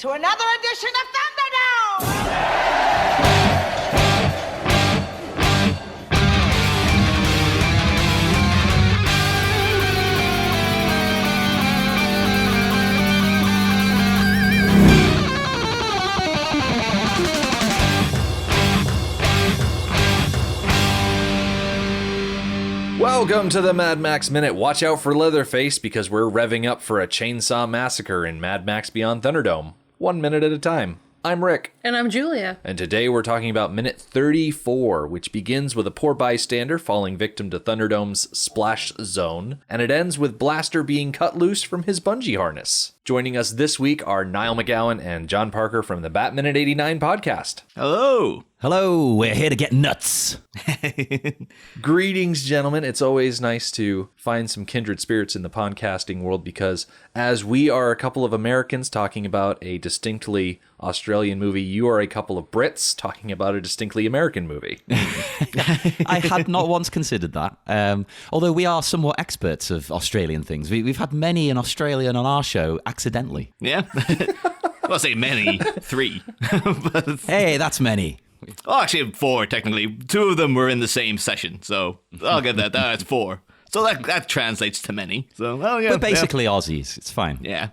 to another edition of Thunderdome! Welcome to the Mad Max Minute. Watch out for Leatherface because we're revving up for a chainsaw massacre in Mad Max Beyond Thunderdome. 1 minute at a time. I'm Rick. And I'm Julia. And today we're talking about minute 34, which begins with a poor bystander falling victim to Thunderdome's splash zone, and it ends with Blaster being cut loose from his bungee harness. Joining us this week are Niall McGowan and John Parker from the Bat Minute 89 podcast. Hello. Hello, we're here to get nuts. Greetings, gentlemen. It's always nice to find some kindred spirits in the podcasting world because as we are a couple of Americans talking about a distinctly Australian movie, you are a couple of Brits talking about a distinctly American movie. I had not once considered that. Although we are somewhat experts of Australian things. We've had many an Australian on our show accidentally. Yeah. I'll say many. 3. But, Hey, that's many. oh, actually 4 technically. 2 of them were in the same session, so I'll get that. That's 4. So that translates to many. So well, yeah. We're basically Aussies. It's fine. Yeah.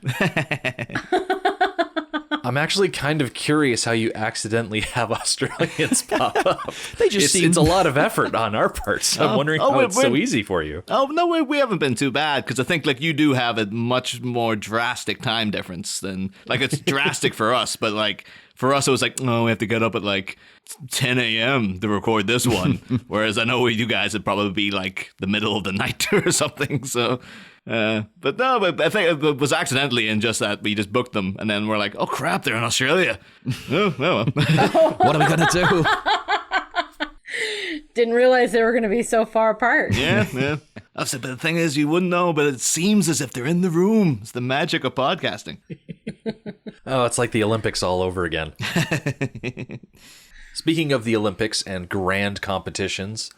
I'm actually kind of curious how you accidentally have Australians pop up. They just It's a lot of effort on our part, so I'm wondering how it's so easy for you. Oh, no, we haven't been too bad, because I think, like, you do have a much more drastic time difference than, like, it's drastic for us, but, like, for us, it was like, oh, we have to get up at, like, 10 a.m. to record this one, whereas I know you guys would probably be, like, the middle of the night or something, so... but I think it was accidentally in just that we just booked them, and then we're like, oh, crap, they're in Australia. Oh, well. What are we going to do? Didn't realize they were going to be so far apart. Yeah. I said, but the thing is, you wouldn't know, but it seems as if they're in the room. It's the magic of podcasting. Oh, it's like the Olympics all over again. Speaking of the Olympics and grand competitions,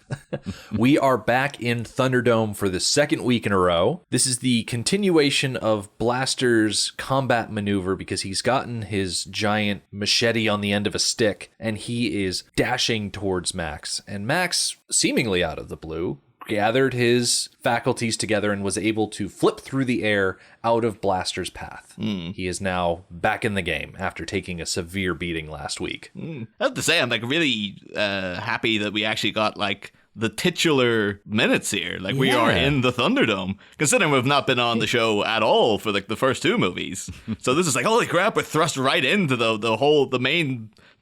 we are back in Thunderdome for the second week in a row. This is the continuation of Blaster's combat maneuver because he's gotten his giant machete on the end of a stick and he is dashing towards Max. And Max, seemingly out of the blue, gathered his faculties together and was able to flip through the air out of Blaster's path. He is now back in the game after taking a severe beating last week. I have to say, I'm like really happy that we actually got like the titular minutes here. Like we are in the Thunderdome, considering we've not been on the show at all for like the first 2 movies. So this is like, holy crap, we're thrust right into the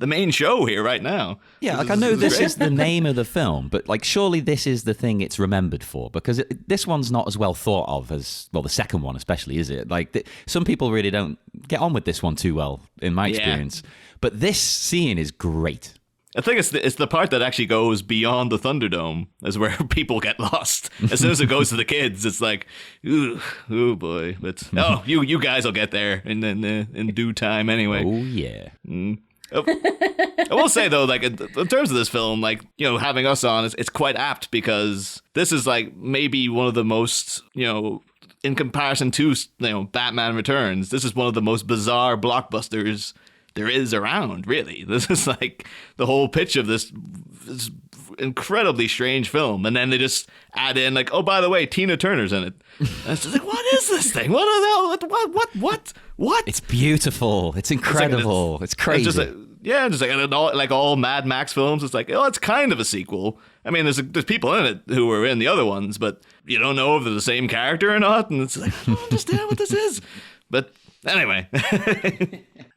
main show here right now. Yeah, like I know this is the name of the film, but like surely this is the thing it's remembered for, because this one's not as well thought of as, well, the second one especially, is it? Like some people really don't get on with this one too well, in my experience. But this scene is great. I think it's the part that actually goes beyond the Thunderdome is where people get lost. As soon as it goes to the kids, it's like, ooh, oh boy. But you guys will get there in due time anyway. Oh yeah. I will say though, like in terms of this film, like, you know, having us on, it's quite apt because this is like maybe one of the most, you know, in comparison to, you know, Batman Returns, this is one of the most bizarre blockbusters there is around, really. This is like the whole pitch of this incredibly strange film, and then they just add in like, oh, by the way, Tina Turner's in it. And it's just like, what is this thing? What the hell? What? It's beautiful. It's incredible. It's crazy. Just like all Mad Max films, it's like, oh, it's kind of a sequel. I mean, there's people in it who were in the other ones, but you don't know if they're the same character or not, and it's like, I don't understand what this is. But anyway.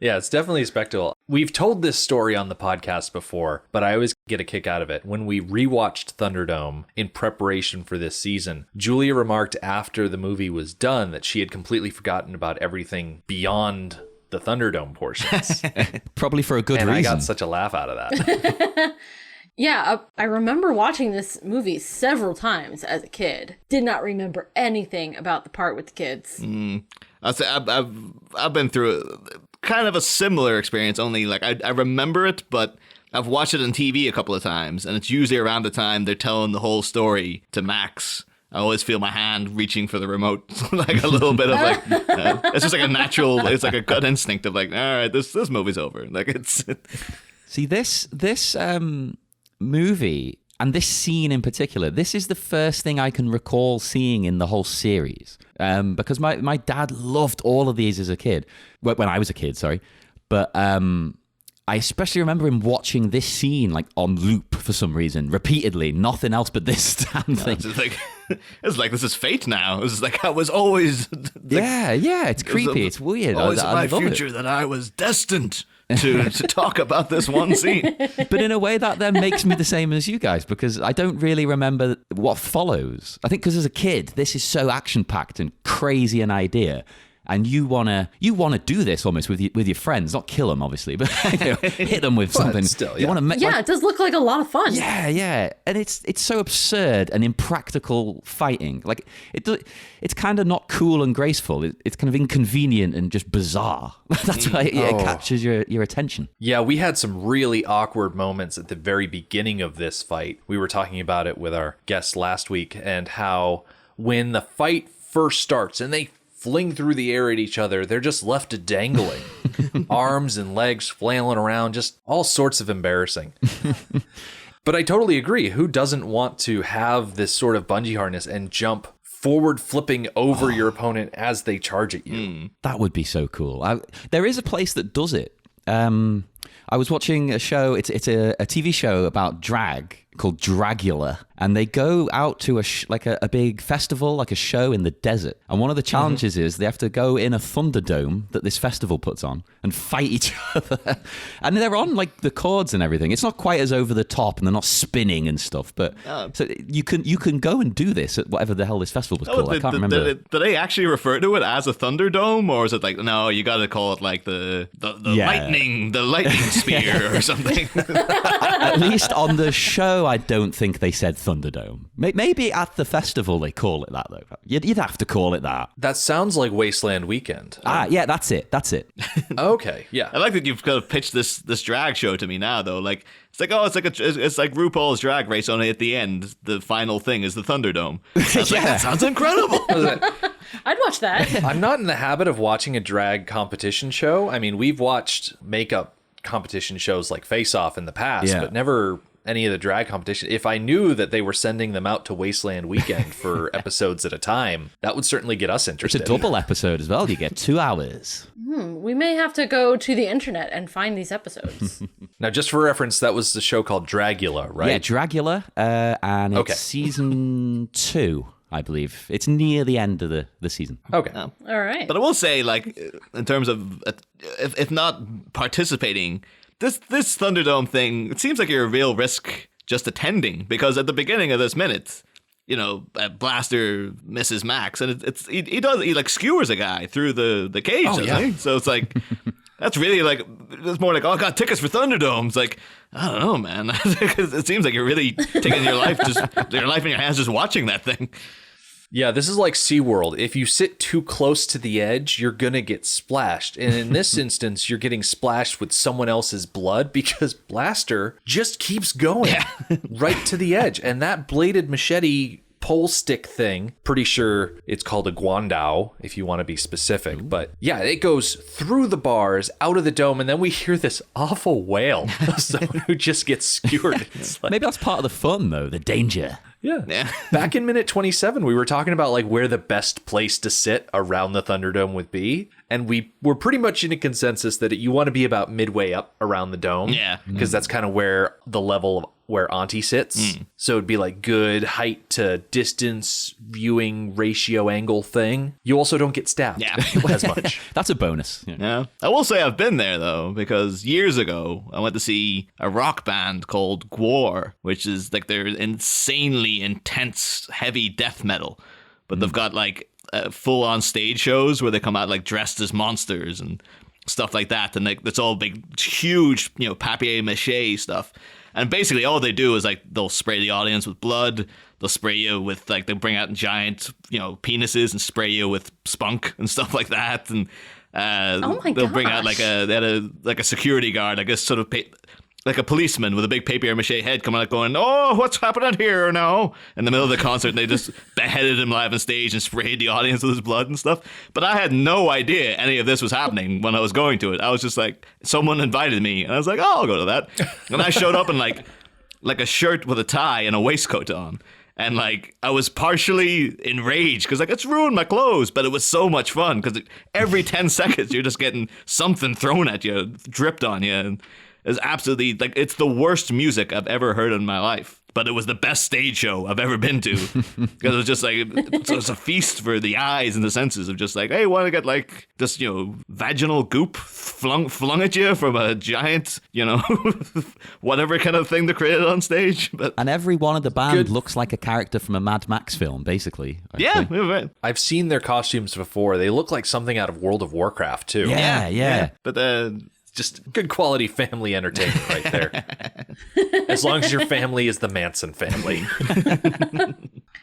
Yeah, it's definitely a spectacle. We've told this story on the podcast before, but I always get a kick out of it. When we rewatched Thunderdome in preparation for this season, Julia remarked after the movie was done that she had completely forgotten about everything beyond the Thunderdome portions. Probably for a good reason. And I got such a laugh out of that. Yeah, I remember watching this movie several times as a kid. Did not remember anything about the part with the kids. I've been through kind of a similar experience, only like I remember it, but I've watched it on TV a couple of times, and it's usually around the time they're telling the whole story to Max. I always feel my hand reaching for the remote, like a little bit of like, it's just like a natural, it's like a gut instinct of like, all right, this movie's over. Like it's. See, this movie and this scene in particular, this is the first thing I can recall seeing in the whole series. Because my dad loved all of these as a kid, when I was a kid, sorry. But I especially remember him watching this scene like on loop for some reason, repeatedly, nothing else but this damn thing. It's like this is fate now. It's like I was always. Yeah, it's creepy. It's weird. Always I my love future it. that I was destined to talk about this one scene. But in a way that then makes me the same as you guys, because I don't really remember what follows. I think because as a kid, this is so action-packed and crazy an idea. And you wanna do this almost with your friends, not kill them obviously, but hit them with something. Still, You want to it does look like a lot of fun. Yeah, and it's so absurd and impractical fighting. Like it's kind of not cool and graceful. It's kind of inconvenient and just bizarre. That's why it captures your attention. Yeah, we had some really awkward moments at the very beginning of this fight. We were talking about it with our guests last week, and how when the fight first starts and they fling through the air at each other, they're just left dangling. Arms and legs flailing around, just all sorts of embarrassing. But I totally agree. Who doesn't want to have this sort of bungee harness and jump forward flipping over your opponent as they charge at you? That would be so cool. There is a place that does it. I was watching a show. It's a TV show about drag called Dragula, and they go out to a big festival, like a show in the desert. And one of the challenges is they have to go in a Thunderdome that this festival puts on and fight each other. And they're on like the cords and everything. It's not quite as over the top, and they're not spinning and stuff. But so you can go and do this at whatever the hell this festival was called. I can't remember. Do they actually refer to it as a Thunderdome, or is it like, no, you got to call it like the lightning spear or something? At least on the show, I don't think they said Thunderdome. Maybe at the festival they call it that, though. You'd have to call it that. That sounds like Wasteland Weekend. Yeah, that's it. Okay, yeah. I like that you've kind of pitched this drag show to me now, though. Like it's like it's like RuPaul's Drag Race, only at the end, the final thing is the Thunderdome. Like, that sounds incredible. I'd watch that. I'm not in the habit of watching a drag competition show. I mean, we've watched makeup competition shows like Face Off in the past, but never any of the drag competition. If I knew that they were sending them out to Wasteland Weekend for episodes at a time, that would certainly get us interested. It's a double episode as well. You get 2 hours. We may have to go to the internet and find these episodes. Now, just for reference, that was the show called Dragula, right? Yeah, Dragula, and it's season 2, I believe. It's near the end of the season. Okay. All right. But I will say, like, in terms of, if not participating, this Thunderdome thing, it seems like you're a real risk just attending, because at the beginning of this minute, Blaster misses Max, and he like skewers a guy through the cage, doesn't he? So it's like, that's really like, it's more like, oh, I got tickets for Thunderdome. It's like, I don't know, man. It seems like you're really taking your life in your hands just watching that thing. Yeah, this is like SeaWorld. If you sit too close to the edge, you're going to get splashed. And in this instance, you're getting splashed with someone else's blood because Blaster just keeps going right to the edge. And that bladed machete pole stick thing, pretty sure it's called a guandao, if you want to be specific. But yeah, it goes through the bars, out of the dome, and then we hear this awful wail of someone who just gets skewered. It's like, maybe that's part of the fun, though, the danger. Yeah. Back in minute 27, we were talking about like where the best place to sit around the Thunderdome would be. And we were pretty much in a consensus that you want to be about midway up around the dome. Yeah. Because that's kind of where the level of where Auntie sits. So it'd be like good height to distance viewing ratio angle thing. You also don't get stabbed as much. That's a bonus. Yeah. I will say I've been there, though, because years ago I went to see a rock band called Gwar, which is like their insanely intense, heavy death metal. But they've got like full on stage shows where they come out like dressed as monsters and stuff like that. And like it's all big, huge, papier-mâché stuff. And basically all they do is like they'll spray the audience with blood. They'll spray you with like, they'll bring out giant, penises and spray you with spunk and stuff like that. And they'll bring out like a security guard, I guess, sort of like a policeman with a big papier mache head coming out going, oh, what's happening here now? In the middle of the concert, and they just beheaded him live on stage and sprayed the audience with his blood and stuff. But I had no idea any of this was happening when I was going to it. I was just like, someone invited me, and I was like, oh, I'll go to that. And I showed up in like a shirt with a tie and a waistcoat on. And like I was partially enraged because like it's ruined my clothes, but it was so much fun because every 10 seconds you're just getting something thrown at you, dripped on you, and it's absolutely like it's the worst music I've ever heard in my life. But it was the best stage show I've ever been to because it was just like it was a feast for the eyes and the senses of just like, hey, want to get like this, vaginal goop flung at you from a giant, whatever kind of thing they created on stage. But And every one of the band looks like a character from a Mad Max film, basically. yeah, right. I've seen their costumes before. They look like something out of World of Warcraft too. Yeah. But Just good quality family entertainment right there. As long as your family is the Manson family.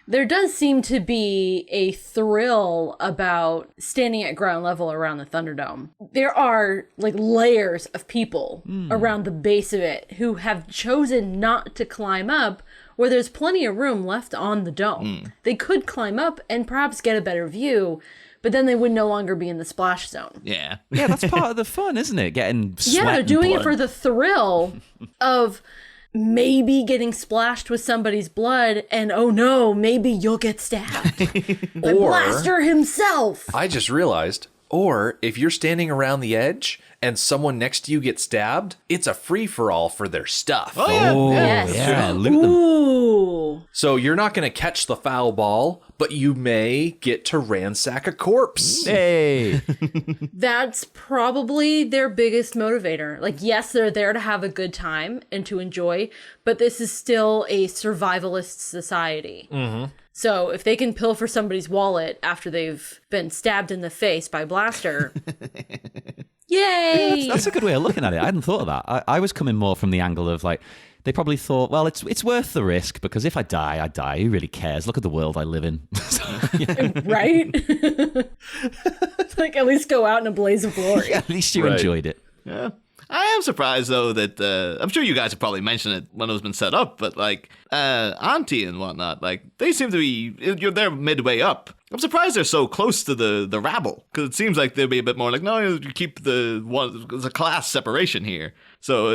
There does seem to be a thrill about standing at ground level around the Thunderdome. There are like layers of people around the base of it who have chosen not to climb up where there's plenty of room left on the dome. They could climb up and perhaps get a better view, but then they would no longer be in the splash zone. yeah. Yeah, that's part of the fun, isn't it? Getting sweat Yeah, they're and doing blood. it for the thrill of maybe getting splashed with somebody's blood, and oh no, maybe you'll get stabbed by Or- Blaster himself. I just realized, or if you're standing around the edge and someone next to you gets stabbed, it's a free-for-all for their stuff. Oh, yeah. Oh, Yes. yeah, loot them. Ooh. So you're not going to catch the foul ball, but you may get to ransack a corpse. Hey. That's probably their biggest motivator. Like, yes, they're there to have a good time and to enjoy, but this is still a survivalist society. So if they can pilfer somebody's wallet after they've been stabbed in the face by Blaster, yay! That's a good way of looking at it. I hadn't thought of that. I was coming more from the angle of like, they probably thought, well, it's worth the risk because if I die, I die. Who really cares? Look at the world I live in. Right? Like, at least go out in a blaze of glory. At least you Right. enjoyed it. Yeah. I am surprised though that I'm sure you guys have probably mentioned it when it was been set up, but like Auntie and whatnot, like they seem to be they're midway up. I'm surprised they're so close to the rabble because it seems like they'd be a bit more like no, you keep there's a class separation here. So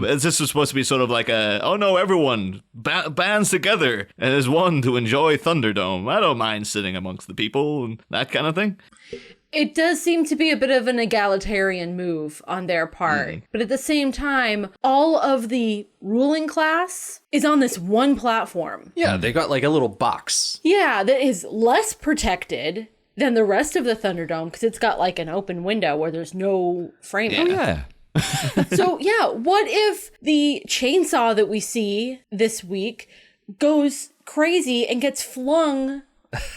as this was supposed to be sort of like everyone bands together and as one to enjoy Thunderdome. I don't mind sitting amongst the people and that kind of thing. It does seem to be a bit of an egalitarian move on their part. But at the same time, all of the ruling class is on this one platform. Yeah, they got like a little box. Yeah, that is less protected than the rest of the Thunderdome because it's got like an open window where there's no framing. Oh, yeah. So, yeah, what if the chainsaw that we see this week goes crazy and gets flung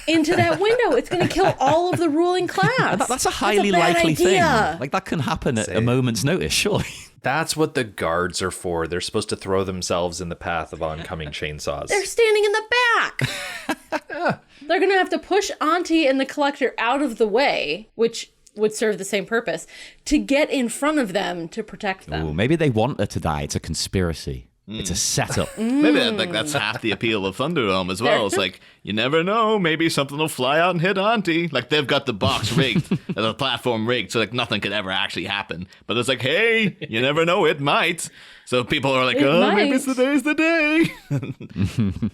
into that window? It's going to kill all of the ruling class. That's a highly bad likely idea. thing. Like, that can happen at a moment's notice, surely. That's what the guards are for. They're supposed to throw themselves in the path of oncoming chainsaws. They're standing in the back. They're going to have to push Auntie and the Collector out of the way, which would serve the same purpose, to get in front of them to protect them. Ooh, maybe they want her to die. It's a conspiracy. It's a setup. Maybe that's half the appeal of Thunderdome as well. It's like, you never know, maybe something will fly out and hit Auntie. Like, they've got the box rigged, the platform rigged, so like nothing could ever actually happen. But it's like, hey, you never know, it might. So people are like, maybe today's the day.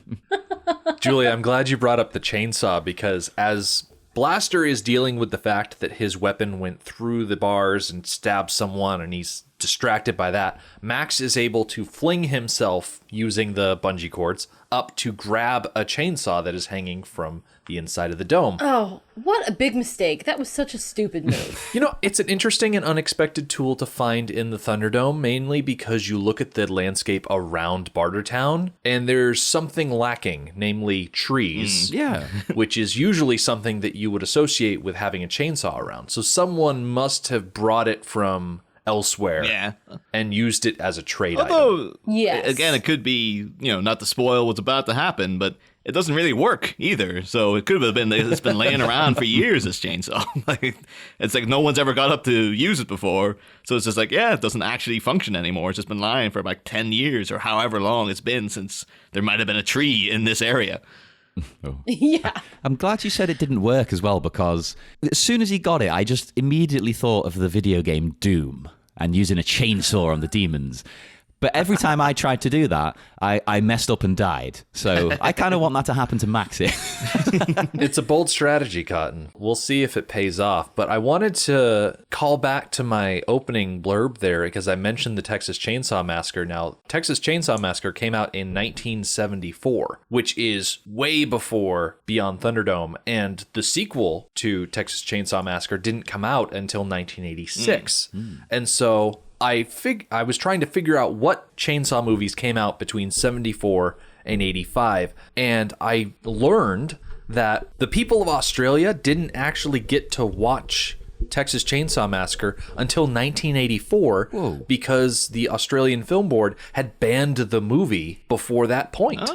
Julie, I'm glad you brought up the chainsaw because as Blaster is dealing with the fact that his weapon went through the bars and stabbed someone and he's distracted by that, Max is able to fling himself using the bungee cords up to grab a chainsaw that is hanging from the inside of the dome. Oh, what a big mistake. That was such a stupid move. You know, it's an interesting and unexpected tool to find in the Thunderdome, mainly because you look at the landscape around Bartertown and there's something lacking, namely trees. Yeah. Which is usually something that you would associate with having a chainsaw around. So someone must have brought it from elsewhere and used it as a trade item. Although, Yes. again, it could be, not to spoil what's about to happen, but it doesn't really work either. So it could have been that it's been laying around for years, this chainsaw. Like, it's like no one's ever got up to use it before. So it's just like, yeah, it doesn't actually function anymore. It's just been lying for like 10 years or however long it's been since there might have been a tree in this area. Oh. Yeah. I'm glad you said it didn't work as well, because as soon as he got it, I just immediately thought of the video game Doom and using a chainsaw on the demons. But every time I tried to do that, I messed up and died. So I kind of want that to happen to Max here. It's a bold strategy, Cotton. We'll see if it pays off. But I wanted to call back to my opening blurb there because I mentioned the Texas Chainsaw Massacre. Now, Texas Chainsaw Massacre came out in 1974, which is way before Beyond Thunderdome. And the sequel to Texas Chainsaw Massacre didn't come out until 1986. And so I was trying to figure out what chainsaw movies came out between 74 and 85, and I learned that the people of Australia didn't actually get to watch Texas Chainsaw Massacre until 1984 because the Australian Film Board had banned the movie before that point.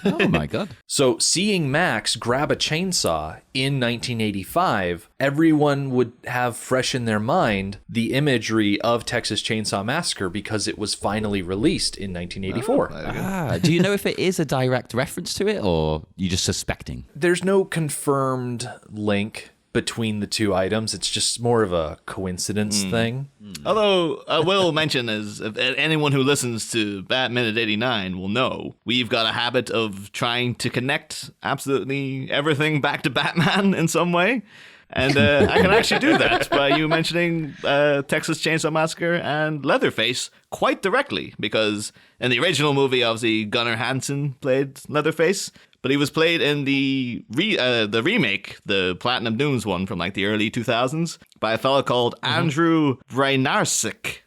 Oh my God. So seeing Max grab a chainsaw in 1985, everyone would have fresh in their mind the imagery of Texas Chainsaw Massacre because it was finally released in 1984. Do you know if it is a direct reference to it, or you just suspecting? There's no confirmed link between the two items. It's just more of a coincidence thing. Although I will mention, as if anyone who listens to Batman at 89 will know, we've got a habit of trying to connect absolutely everything back to Batman in some way. And I can actually do that by you mentioning Texas Chainsaw Massacre and Leatherface quite directly, because in the original movie, obviously, Gunnar Hansen played Leatherface, but he was played in the remake, the Platinum Dunes one from like the early 2000s, by a fellow called Andrew Brynarsky.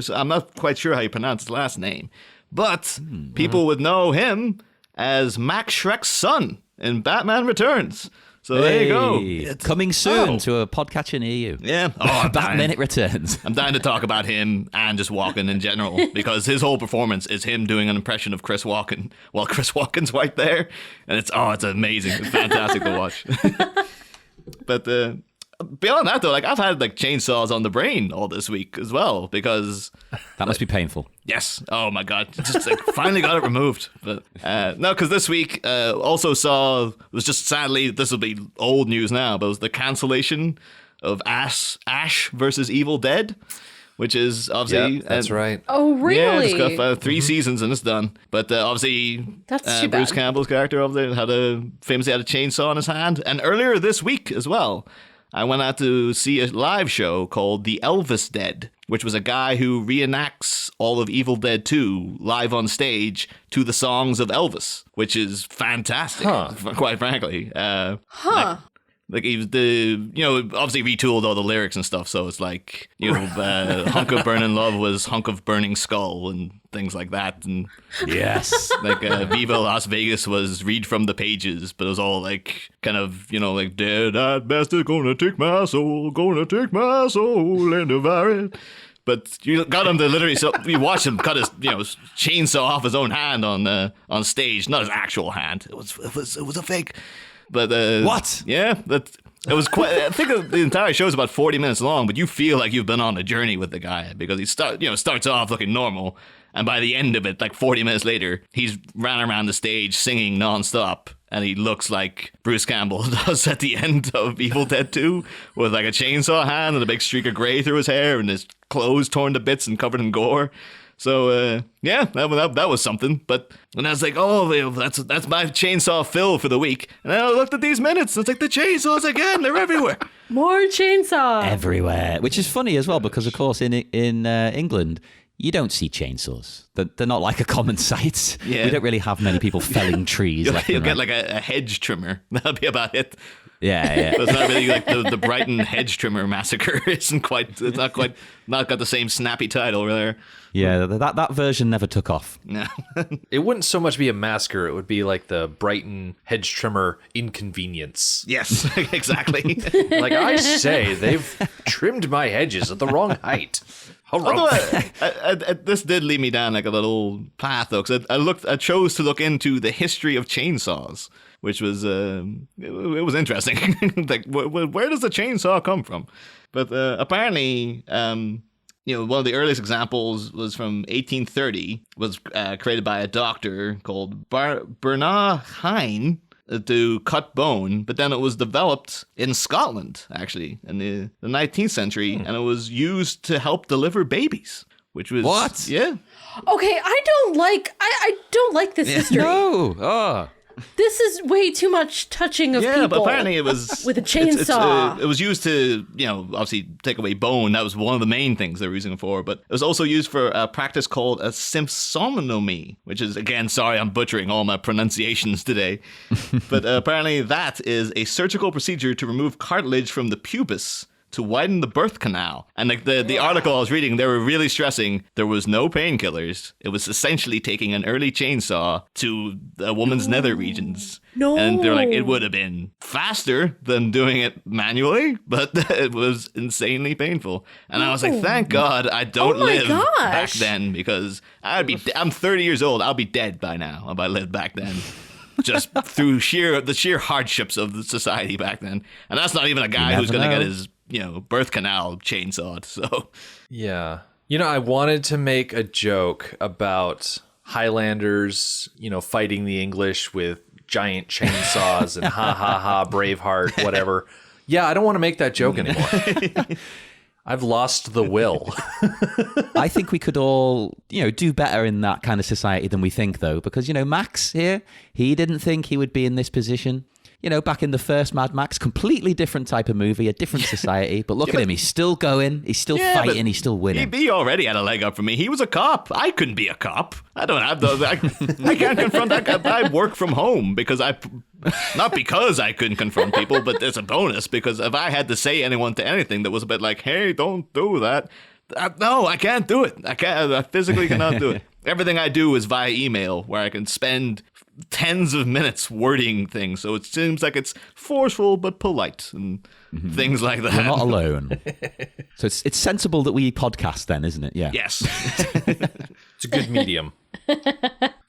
I'm not quite sure how you pronounce his last name, but people would know him as Max Shrek's son in Batman Returns. So there you go. It's coming soon to a podcatcher near you. Yeah. Oh, That minute returns. I'm dying to talk about him and just Walken in general, because his whole performance is him doing an impression of Chris Walken while Chris Walken's right there. And it's amazing. It's fantastic to watch. But beyond that, though, like, I've had like chainsaws on the brain all this week as well, because That must be painful. yes, oh my God, just like finally got it removed. But no, because this week also was just, sadly, this will be old news now, but it was the cancellation of Ash versus Evil Dead, which is obviously that's right. Oh, really? Yeah, it's got 3 seasons and it's done. But obviously, That's too Bruce bad. Campbell's character obviously famously had a chainsaw in his hand. And earlier this week as well, I went out to see a live show called The Elvis Dead, which was a guy who reenacts all of Evil Dead 2 live on stage to the songs of Elvis, which is fantastic, quite frankly. Like he was obviously retooled all the lyrics and stuff, so it's like, Hunk of Burning Love was Hunk of Burning Skull and things like that. And Yes. like Viva Las Vegas was Read from the Pages, but it was all like kind of, like dead at best is gonna take my soul and devour it. But you got him to literally, so you watch him cut his, chainsaw off his own hand on stage, not his actual hand. It was a fake. But What? Yeah, it was quite. I think the entire show is about 40 minutes long, but you feel like you've been on a journey with the guy, because he starts off looking normal, and by the end of it, like 40 minutes later, he's running around the stage singing nonstop, and he looks like Bruce Campbell does at the end of Evil Dead 2, with like a chainsaw hand and a big streak of gray through his hair, and his clothes torn to bits and covered in gore. So yeah, that was something. But and I was like, oh, that's my chainsaw fill for the week. And then I looked at these minutes, and it's like the chainsaws again. They're everywhere. More chainsaw. Everywhere. Which is funny as well, because of course in England, you don't see chainsaws. They're not like a common sight. Yeah. We don't really have many people felling trees. You'll get like a hedge trimmer. That'll be about it. Yeah. But it's not really like the Brighton hedge trimmer massacre. It's not got the same snappy title there. Yeah, that version never took off. No. It wouldn't so much be a massacre. It would be like the Brighton hedge trimmer inconvenience. Yes, exactly. Like I say, they've trimmed my hedges at the wrong height. Although this did lead me down like a little path though, because I chose to look into the history of chainsaws, which was it was interesting. Like, where does the chainsaw come from? But apparently, one of the earliest examples was from 1830. Was created by a doctor called Bernard Hine to cut bone, but then it was developed in Scotland, actually, in the 19th century, and it was used to help deliver babies, which was... What? Yeah. Okay, I don't like this history. No. Oh. This is way too much touching of people. Yeah, but apparently it was... with a chainsaw. It was used to, obviously take away bone. That was one of the main things they were using it for. But it was also used for a practice called a sympsonomy, which is, again, sorry, I'm butchering all my pronunciations today. But apparently that is a surgical procedure to remove cartilage from the pubis to widen the birth canal. And like the article I was reading, they were really stressing there was no painkillers. It was essentially taking an early chainsaw to a woman's nether regions. No. And they're like, it would have been faster than doing it manually, but it was insanely painful. And I was like, thank God I don't live back then, because I'm 30 years old. I'll be dead by now if I lived back then. Just through the sheer hardships of the society back then. And that's not even a guy who's going to get his birth canal chainsawed. So yeah, I wanted to make a joke about Highlanders, fighting the English with giant chainsaws and ha ha ha Braveheart, whatever. Yeah, I don't want to make that joke anymore. I've lost the will. I think we could all, do better in that kind of society than we think, though, because, Max here, he didn't think he would be in this position. Back in the first Mad Max, completely different type of movie, a different society. But look at him, he's still going, he's still fighting, he's still winning. He already had a leg up for me. He was a cop. I couldn't be a cop. I don't have those. I can't confront that guy. I work from home not because I couldn't confront people, but it's a bonus, because if I had to say anyone to anything that was a bit like, hey, don't do that. No, I can't do it. I physically cannot do it. Everything I do is via email, where I can spend tens of minutes wording things, so it seems like it's forceful but polite and things like that. You're not alone. So it's sensible that we podcast then, isn't it? Yeah. Yes. It's a good medium.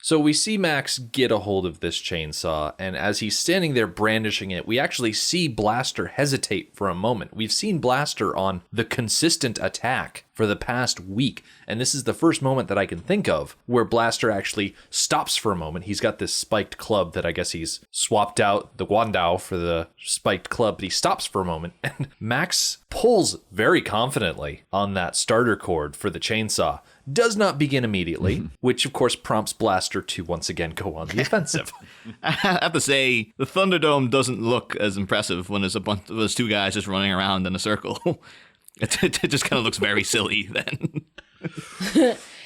So we see Max get a hold of this chainsaw, and as he's standing there brandishing it, we actually see Blaster hesitate for a moment. We've seen Blaster on the consistent attack for the past week, and this is the first moment that I can think of where Blaster actually stops for a moment. He's got this spiked club that I guess he's swapped out the Guandao for the spiked club, but he stops for a moment, and Max pulls very confidently on that starter cord for the chainsaw. Does not begin immediately, which of course prompts Blaster to once again go on the offensive. I have to say, the Thunderdome doesn't look as impressive when there's there's two guys just running around in a circle. It just kind of looks very silly then.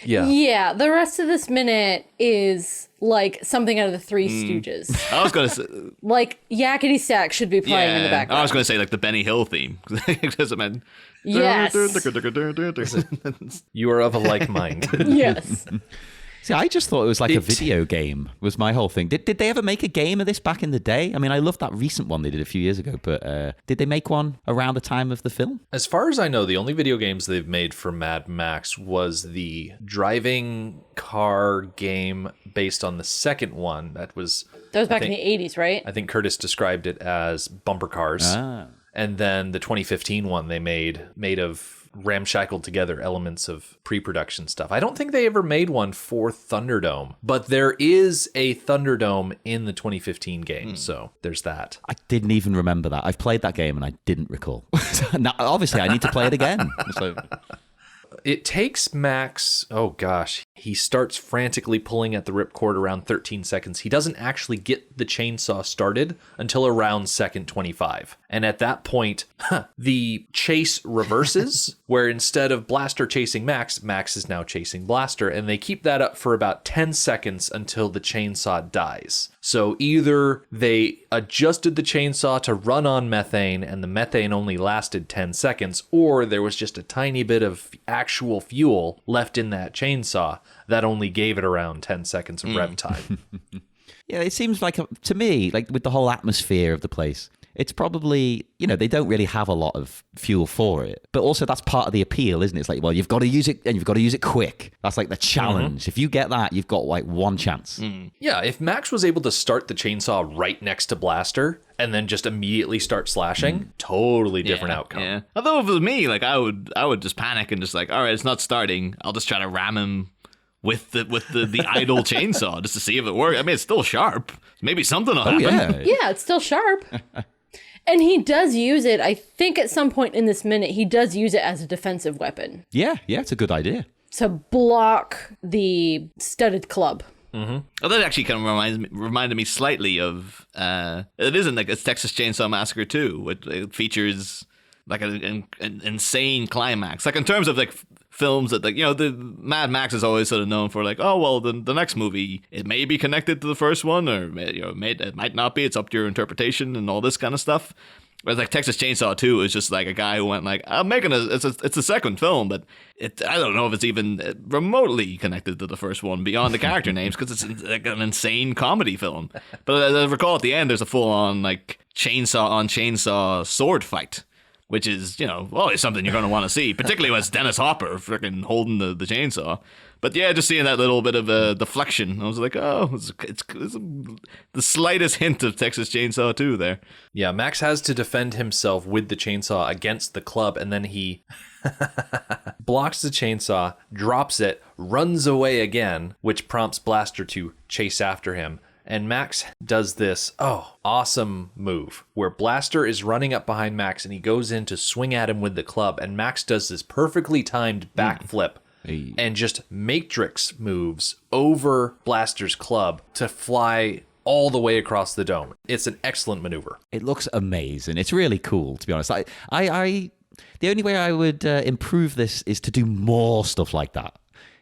Yeah, the rest of this minute is like something out of the Three Stooges. I was going to say... like, Yakety Sax should be playing in the background. I was going to say like the Benny Hill theme. Because it meant... Yes. You are of a like mind. Yes. See, I just thought it was like a video game, was my whole thing. Did they ever make a game of this back in the day? I mean, I loved that recent one they did a few years ago, but did they make one around the time of the film? As far as I know, the only video games they've made for Mad Max was the driving car game based on the second one. That was back in the 80s, right? I think Curtis described it as Bumper Cars. Ah. And then the 2015 one they made of ramshackled together elements of pre-production stuff. I don't think they ever made one for Thunderdome, but there is a Thunderdome in the 2015 game, so there's that. I didn't even remember that. I've played that game and I didn't recall. Now, obviously, I need to play it again. So... It takes Max, oh gosh, he starts frantically pulling at the ripcord around 13 seconds. He doesn't actually get the chainsaw started until around second 25. And at that point, the chase reverses, where instead of Blaster chasing Max, Max is now chasing Blaster. And they keep that up for about 10 seconds until the chainsaw dies. So either they adjusted the chainsaw to run on methane and the methane only lasted 10 seconds, or there was just a tiny bit of actual fuel left in that chainsaw that only gave it around 10 seconds of rev time. Yeah, it seems like, to me, like with the whole atmosphere of the place, it's probably, they don't really have a lot of fuel for it. But also that's part of the appeal, isn't it? It's like, well, you've got to use it and you've got to use it quick. That's like the challenge. If you get that, you've got like one chance. Yeah, if Max was able to start the chainsaw right next to Blaster and then just immediately start slashing, totally different outcome. Yeah. Although if it was me, like I would just panic and just like, all right, it's not starting. I'll just try to ram him with the idle chainsaw just to see if it works. I mean, it's still sharp. Maybe something will happen. Yeah, it's still sharp. And he does use it, I think at some point in this minute, he does use it as a defensive weapon. Yeah, it's a good idea. To block the studded club. Oh, that actually kind of reminded me slightly of, it isn't like it's Texas Chainsaw Massacre 2. It features like an insane climax. Like in terms of like films that, like, the Mad Max is always sort of known for like, oh, well, the next movie, it may be connected to the first one, or it might not be. It's up to your interpretation and all this kind of stuff. Whereas like Texas Chainsaw 2 is just like a guy who went like, I'm making it's a second film, but I don't know if it's even remotely connected to the first one beyond the character names, because it's like an insane comedy film. But as I recall, at the end, there's a full on like chainsaw on chainsaw sword fight, which is, always something you're going to want to see, particularly when it's Dennis Hopper freaking holding the chainsaw. But yeah, just seeing that little bit of a deflection, I was like, oh, it's the slightest hint of Texas Chainsaw 2 there. Yeah, Max has to defend himself with the chainsaw against the club, and then he blocks the chainsaw, drops it, runs away again, which prompts Blaster to chase after him. And Max does this, awesome move where Blaster is running up behind Max and he goes in to swing at him with the club. And Max does this perfectly timed backflip and just matrix moves over Blaster's club to fly all the way across the dome. It's an excellent maneuver. It looks amazing. It's really cool, to be honest. I the only way I would improve this is to do more stuff like that.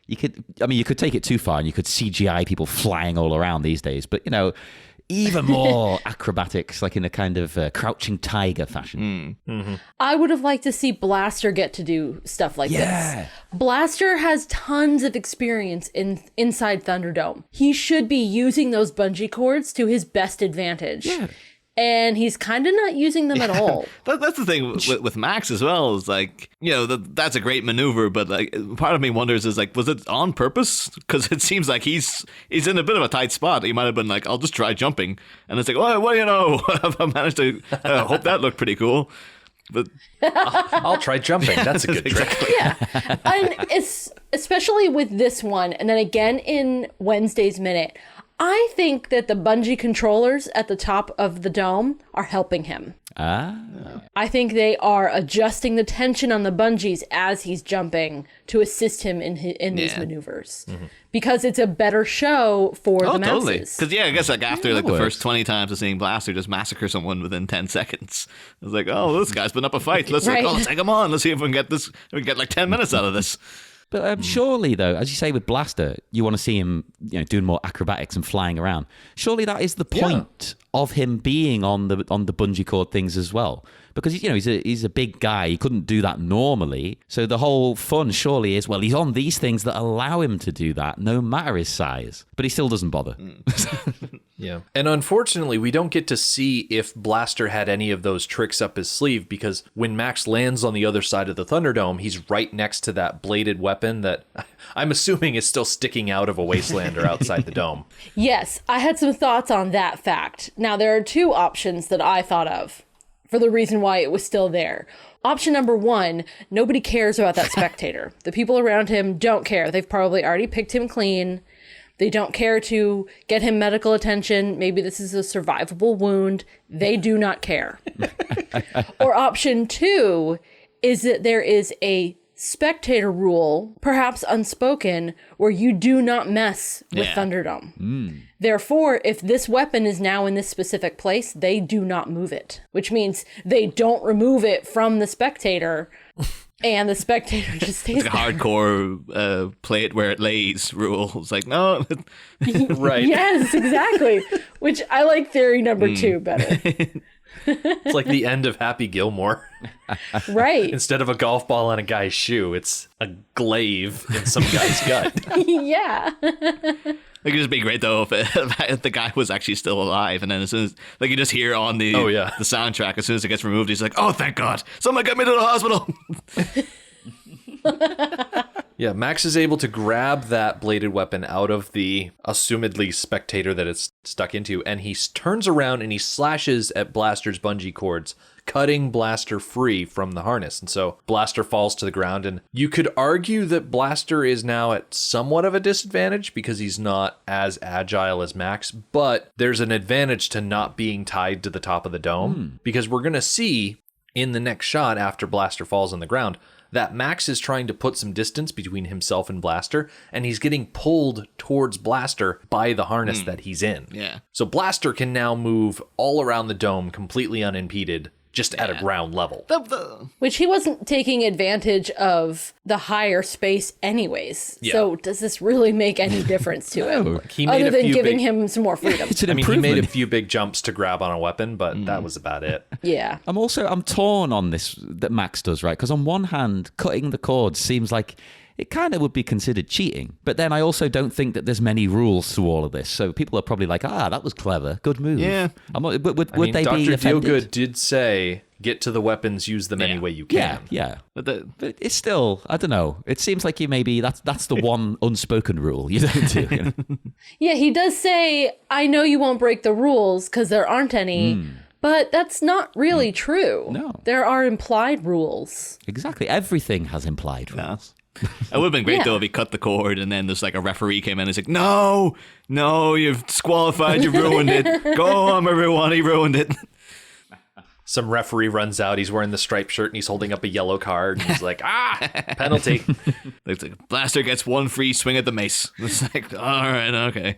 You could take it too far and you could CGI people flying all around these days, but, even more acrobatics, like in a kind of Crouching Tiger fashion. I would have liked to see Blaster get to do stuff like this. Blaster has tons of experience inside Thunderdome. He should be using those bungee cords to his best advantage. Yeah. And he's kind of not using them at all. That's the thing with Max as well. Is like, that's a great maneuver, but like, part of me wonders is like, was it on purpose? Because it seems like he's in a bit of a tight spot. He might have been like, I'll just try jumping, and it's like, well, I managed to. Hope that looked pretty cool. But I'll try jumping. That's a good trick. Yeah, and it's especially with this one, and then again in Wednesday's Minute. I think that the bungee controllers at the top of the dome are helping him. I think they are adjusting the tension on the bungees as he's jumping to assist him in these maneuvers. Because it's a better show for the masses. Totally. Because, I guess like after like the first 20 times of seeing Blaster just massacre someone within 10 seconds, I was like, oh, this guy's been up a fight. Let's let's take him on. Let's see if we can get this. We can get like 10 minutes out of this. But surely, though, as you say with Blaster, you want to see him, doing more acrobatics and flying around. Surely that is the point of him being on the bungee cord things as well, because he's a big guy. He couldn't do that normally. So the whole fun surely is, well, he's on these things that allow him to do that, no matter his size. But he still doesn't bother. Yeah. And unfortunately, we don't get to see if Blaster had any of those tricks up his sleeve, because when Max lands on the other side of the Thunderdome, he's right next to that bladed weapon that I'm assuming is still sticking out of a wastelander outside the dome. Yes, I had some thoughts on that fact. Now, there are two options that I thought of for the reason why it was still there. Option number one, nobody cares about that spectator. The people around him don't care. They've probably already picked him clean. They don't care to get him medical attention. Maybe this is a survivable wound. They do not care. Or option two is that there is a spectator rule, perhaps unspoken, where you do not mess with Thunderdome. Therefore, if this weapon is now in this specific place, they do not move it, which means they don't remove it from the spectator. And the spectator just stays it's like a hardcore play it where it lays rule. It's like, no. Right. Yes, exactly. Which I like theory number two better. It's like the end of Happy Gilmore. Right. Instead of a golf ball on a guy's shoe, it's a glaive in some guy's gut. Yeah. It could just be great though if the guy was actually still alive, and then as soon as like you just hear on the the soundtrack, as soon as it gets removed, he's like, "Oh, thank God, someone get me to the hospital." Yeah, Max is able to grab that bladed weapon out of the assumedly spectator that it's stuck into, and he turns around and he slashes at Blaster's bungee cords, cutting Blaster free from the harness. And so Blaster falls to the ground, and you could argue that Blaster is now at somewhat of a disadvantage because he's not as agile as Max, but there's an advantage to not being tied to the top of the dome, because we're going to see in the next shot after Blaster falls on the ground that Max is trying to put some distance between himself and Blaster, and he's getting pulled towards Blaster by the harness that he's in. Yeah. So Blaster can now move all around the dome completely unimpeded, just at a ground level. Which he wasn't taking advantage of the higher space anyways. Yeah. So does this really make any difference to him? He made Other a thin few giving big- him some more freedom. It's an I mean, he improvement. made a few big jumps to grab on a weapon, but that was about it. Yeah. I'm torn on this that Max does, right? Because on one hand, cutting the cords seems like it kind of would be considered cheating. But then I also don't think that there's many rules to all of this. So people are probably like, that was clever. Good move. Yeah. Would I mean, they Dr. be offended? Feelgood did say, get to the weapons, use them any way you can. Yeah. But But it's still, I don't know. It seems like that's the one unspoken rule you don't do. You know? Yeah, he does say, I know you won't break the rules because there aren't any. But that's not really true. No. There are implied rules. Exactly. Everything has implied rules. it would have been great though if he cut the cord and then there's like a referee came in and he's like, no, you've disqualified, you ruined it. Go on, everyone, he ruined it. Some referee runs out, he's wearing the striped shirt and he's holding up a yellow card. And he's like, penalty. It's like, Blaster gets one free swing at the mace. It's like, all right, okay.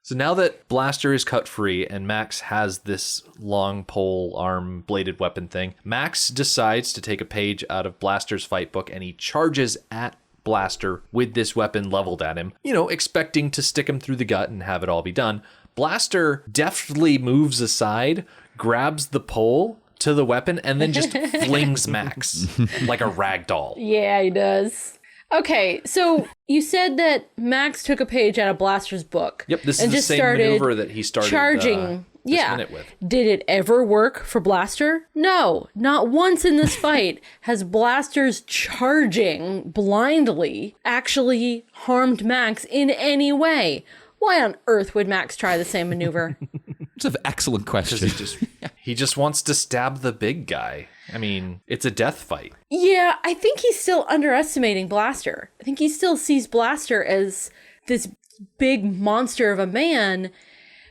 So now that Blaster is cut free and Max has this long pole arm bladed weapon thing, Max decides to take a page out of Blaster's fight book and he charges at Blaster with this weapon leveled at him, expecting to stick him through the gut and have it all be done. Blaster deftly moves aside, grabs the pole to the weapon, and then just flings Max like a rag doll. Yeah, he does. Okay, so you said that Max took a page out of Blaster's book. Yep, this and is the just same started maneuver that he started charging. this minute with. Did it ever work for Blaster? No, not once in this fight has Blaster's charging blindly actually harmed Max in any way. Why on earth would Max try the same maneuver? It's an excellent question. He just wants to stab the big guy. I mean, it's a death fight. Yeah, I think he's still underestimating Blaster. I think he still sees Blaster as this big monster of a man,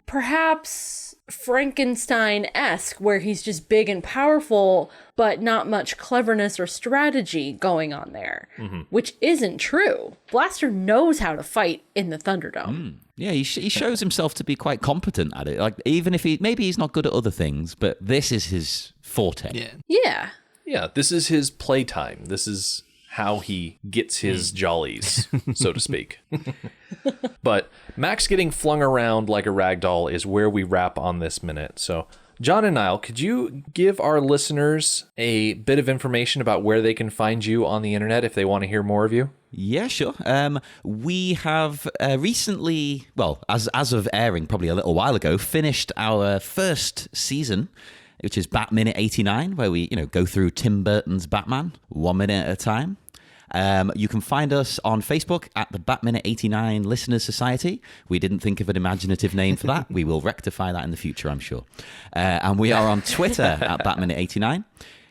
perhaps Frankenstein-esque, where he's just big and powerful, but not much cleverness or strategy going on there, which isn't true. Blaster knows how to fight in the Thunderdome. Yeah, he shows himself to be quite competent at it. Like, even if maybe he's not good at other things, but this is his forte. Yeah. Yeah, this is his playtime. This is how he gets his jollies, so to speak. But Max getting flung around like a rag doll is where we wrap on this minute. So, John and Niall, could you give our listeners a bit of information about where they can find you on the internet if they want to hear more of you? Yeah, sure. We have recently, well, as of airing probably a little while ago, finished our first season, which is Bat Minute 89, where we, go through Tim Burton's Batman 1 minute at a time. You can find us on Facebook at the Bat Minute 89 Listeners Society. We didn't think of an imaginative name for that. We will rectify that in the future, I'm sure. And we are on Twitter at Bat Minute 89.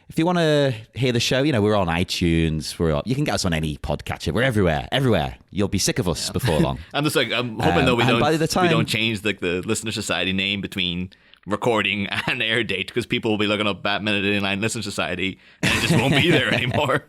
If you want to hear the show, we're on iTunes. You can get us on any podcatcher. We're everywhere. You'll be sick of us before long. I'm hoping though we we don't change the Listener Society name between recording and air date, because people will be looking up Bat Minute 89 Listener Society and it just won't be there anymore.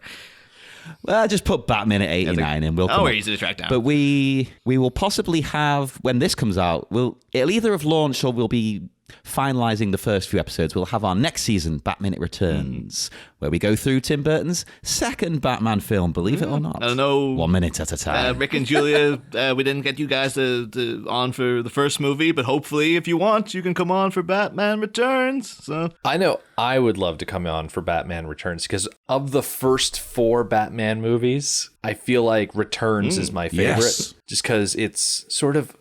Well, just put Bat Minute 89 and we'll come we're up. easy to track down. But we will possibly have, when this comes out, it'll either have launched or we'll be finalizing the first few episodes, we'll have our next season, Batman It Returns, where we go through Tim Burton's second Batman film, believe it or not. I don't know. 1 minute at a time. Rick and Julia, we didn't get you guys on for the first movie, but hopefully, if you want, you can come on for Batman Returns. So I know I would love to come on for Batman Returns because of the first 4 Batman movies, I feel like Returns is my favorite. Yes. Just because it's sort of,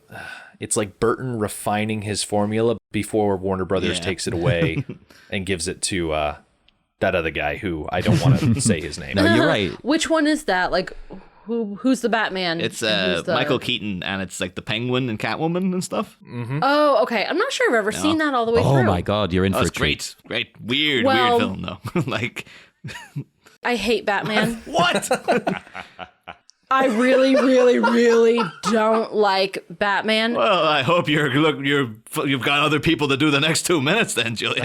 it's like Burton refining his formula before Warner Brothers takes it away and gives it to that other guy who I don't want to say his name. No, you're right. Which one is that? Like, who's the Batman? it's and who's the... Michael Keaton, and it's like the Penguin and Catwoman and stuff. Oh, okay. I'm not sure I've ever seen that all the way through. Oh my God, you're in Oh, for a it's treat. great. Weird film though. Like, I hate Batman. what? I really, really, really don't like Batman. Well, I hope you've got other people to do the next 2 minutes then, Julia.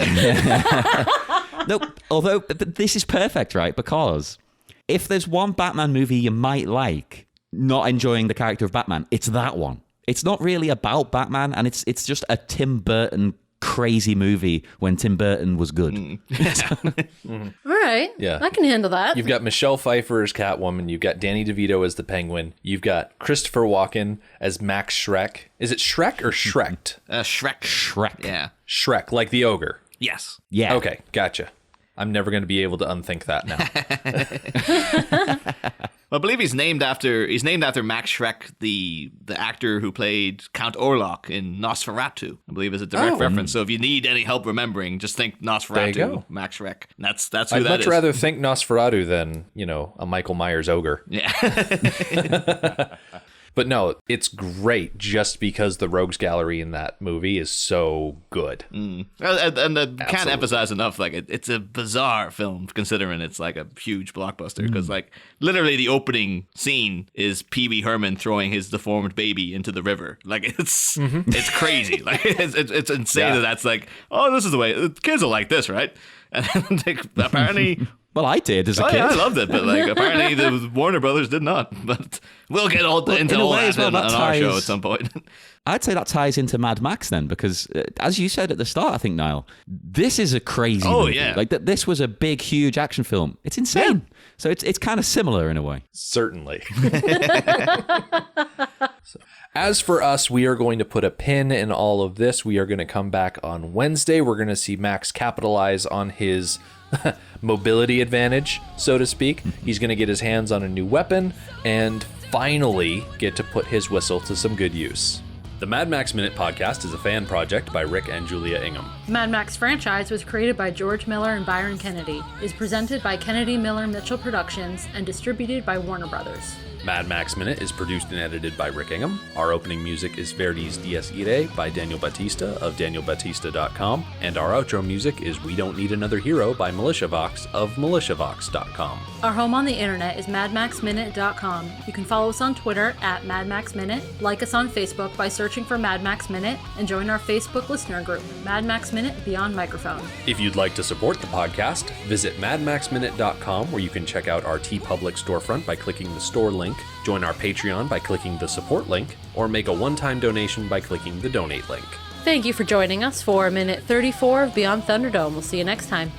No, although but this is perfect, right? Because if there's one Batman movie you might like, not enjoying the character of Batman, it's that one. It's not really about Batman, and it's just a Tim Burton crazy movie when Tim Burton was good. All right. Yeah. I can handle that. You've got Michelle Pfeiffer as Catwoman. You've got Danny DeVito as the Penguin. You've got Christopher Walken as Max Shrek. Is it Shrek or Shreked? Shrek. Shrek. Yeah. Shrek, like the ogre. Yes. Yeah. Okay, gotcha. I'm never going to be able to unthink that now. I believe he's named after Max Shrek, the actor who played Count Orlok in Nosferatu. I believe is a direct reference. So if you need any help remembering, just think Nosferatu, go. Max Shrek. That's who I'd that much is. rather think Nosferatu than, a Michael Myers ogre. Yeah. But no, it's great just because the Rogues Gallery in that movie is so good. And can't emphasize enough, like it's a bizarre film considering it's like a huge blockbuster because like literally the opening scene is Pee Wee Herman throwing his deformed baby into the river. Like it's crazy. Like it's insane that's like, oh, this is the way kids will like this, right? And like, apparently. Well, I did as a kid. Yeah, I loved it, but like apparently the Warner Brothers did not. But we'll get into all that on our show at some point. I'd say that ties into Mad Max then, because as you said at the start, I think, Niall, this is a crazy movie. Yeah. Like this was a big, huge action film. It's insane. Yeah. So it's kind of similar in a way. Certainly. As for us, we are going to put a pin in all of this. We are going to come back on Wednesday. We're going to see Max capitalize on his mobility advantage, so to speak. He's going to get his hands on a new weapon and finally get to put his whistle to some good use. The Mad Max Minute podcast is a fan project by Rick and Julia Ingham. Mad Max franchise was created by George Miller and Byron Kennedy, is presented by Kennedy Miller Mitchell Productions, and distributed by Warner Brothers. Mad Max Minute is produced and edited by Rick Ingham. Our opening music is Verdi's Dies Irae by Daniel Batista of danielbatista.com. And our outro music is We Don't Need Another Hero by MilitiaVox of militiavox.com. Our home on the internet is madmaxminute.com. You can follow us on Twitter at madmaxminute, like us on Facebook by searching for Mad Max Minute, and join our Facebook listener group, Mad Max Minute Beyond Microphone. If you'd like to support the podcast, visit madmaxminute.com where you can check out our TeePublic storefront by clicking the store link, join our Patreon by clicking the support link, or make a one-time donation by clicking the donate link. Thank you for joining us for minute 34 of Beyond Thunderdome. We'll see you next time.